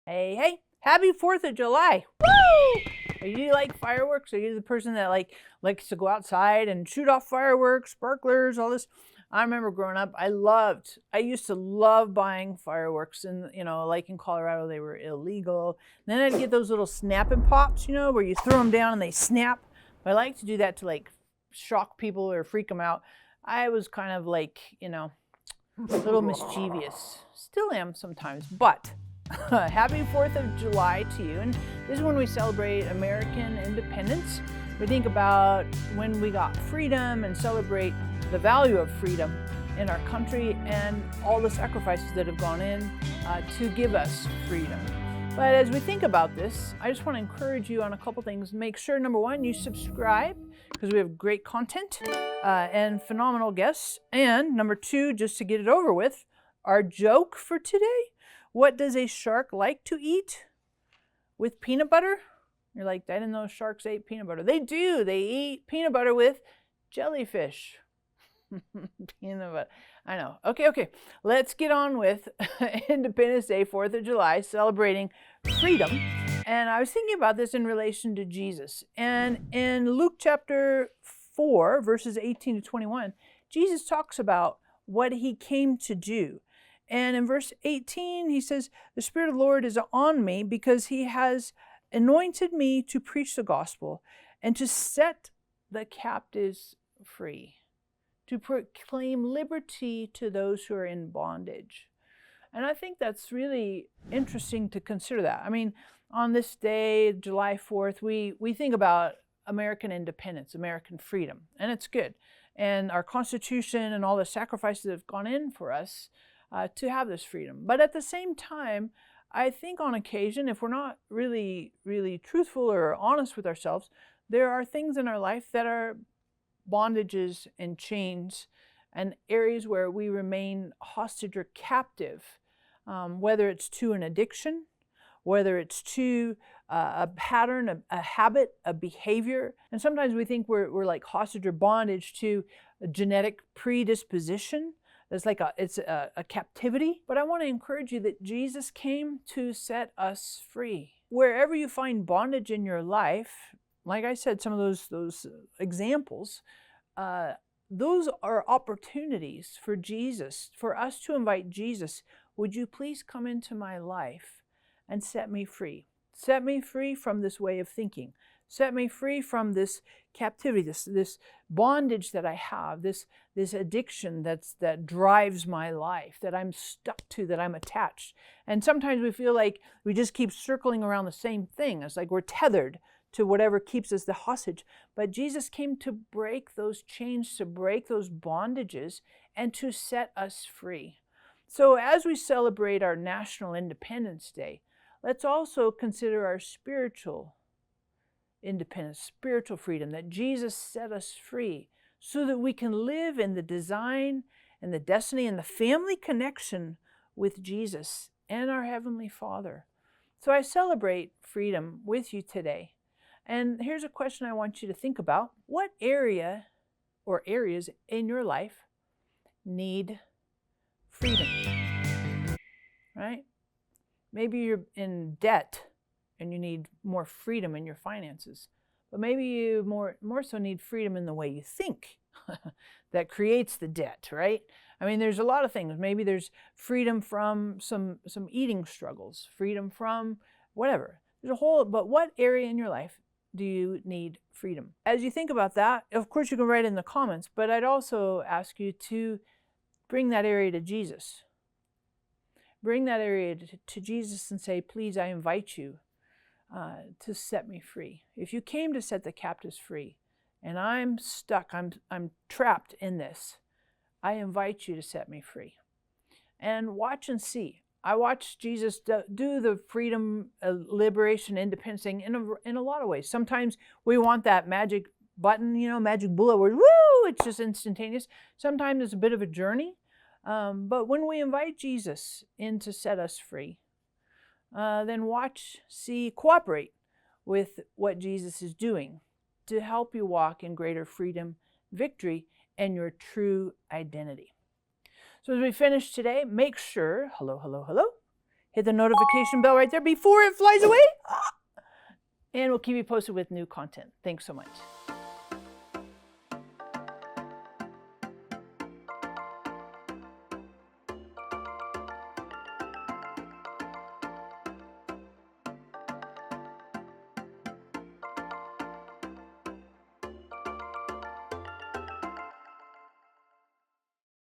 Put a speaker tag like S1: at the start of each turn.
S1: Hey, hey, happy 4th of July. Woo! Are you like fireworks? Are you the person that likes to go outside and shoot off fireworks, sparklers, all this? I remember growing up, I used to love buying fireworks, and like in Colorado, they were illegal. And then I'd get those little snapping pops, where you throw them down and they snap. I like to do that to shock people or freak them out. I was kind of a little mischievous. Still am sometimes, but happy 4th of July to you. And this is when we celebrate American independence. We think about when we got freedom and celebrate the value of freedom in our country and all the sacrifices that have gone in to give us freedom. But as we think about this, I just want to encourage you on a couple things. Make sure, number one, you subscribe because we have great content and phenomenal guests. And number two, just to get it over with, our joke for today. What does a shark like to eat with peanut butter? You're like, I didn't know sharks ate peanut butter. They do. They eat peanut butter with jellyfish. Peanut butter. I know. Okay. Let's get on with Independence Day, 4th of July, celebrating freedom. And I was thinking about this in relation to Jesus. And in Luke chapter 4, verses 18 to 21, Jesus talks about what he came to do. And in verse 18, he says, the Spirit of the Lord is on me because he has anointed me to preach the gospel and to set the captives free, to proclaim liberty to those who are in bondage. And I think that's really interesting to consider that. I mean, on this day, July 4th, we think about American independence, American freedom, and it's good. And our Constitution and all the sacrifices that have gone in for us to have this freedom. But at the same time, I think on occasion, if we're not really, really truthful or honest with ourselves, there are things in our life that are bondages and chains and areas where we remain hostage or captive, whether it's to an addiction, whether it's to a pattern, a habit, a behavior. And sometimes we think we're like hostage or bondage to a genetic predisposition. It's a captivity. But I want to encourage you that Jesus came to set us free. Wherever you find bondage in your life, like I said, some of those examples, those are opportunities for Jesus, for us to invite Jesus. Would you please come into my life and set me free? Set me free from this way of thinking. Set me free from this captivity, this bondage that I have, this addiction that drives my life, that I'm stuck to, that I'm attached. And sometimes we feel like we just keep circling around the same thing. It's like we're tethered to whatever keeps us the hostage. But Jesus came to break those chains, to break those bondages, and to set us free. So as we celebrate our National Independence Day, let's also consider our spiritual independence, spiritual freedom, that Jesus set us free so that we can live in the design and the destiny and the family connection with Jesus and our Heavenly Father. So I celebrate freedom with you today. And here's a question I want you to think about. What area or areas in your life need freedom? Right? Maybe you're in debt and you need more freedom in your finances. But maybe you more so need freedom in the way you think that creates the debt, right? I mean, there's a lot of things. Maybe there's freedom from some eating struggles, freedom from whatever. But what area in your life do you need freedom? As you think about that, of course you can write in the comments, but I'd also ask you to bring that area to Jesus. Bring that area to Jesus and say, please, I invite you to set me free. If you came to set the captives free and I'm stuck, I'm trapped in this, I invite you to set me free. And watch and see. I watched Jesus do the freedom, liberation, independence thing in a lot of ways. Sometimes we want that magic button, magic bullet where, woo, it's just instantaneous. Sometimes it's a bit of a journey. But when we invite Jesus in to set us free, then watch, see, cooperate with what Jesus is doing to help you walk in greater freedom, victory, and your true identity. So as we finish today, make sure, hello, Hit the notification bell right there before it flies away. And we'll keep you posted with new content. Thanks so much.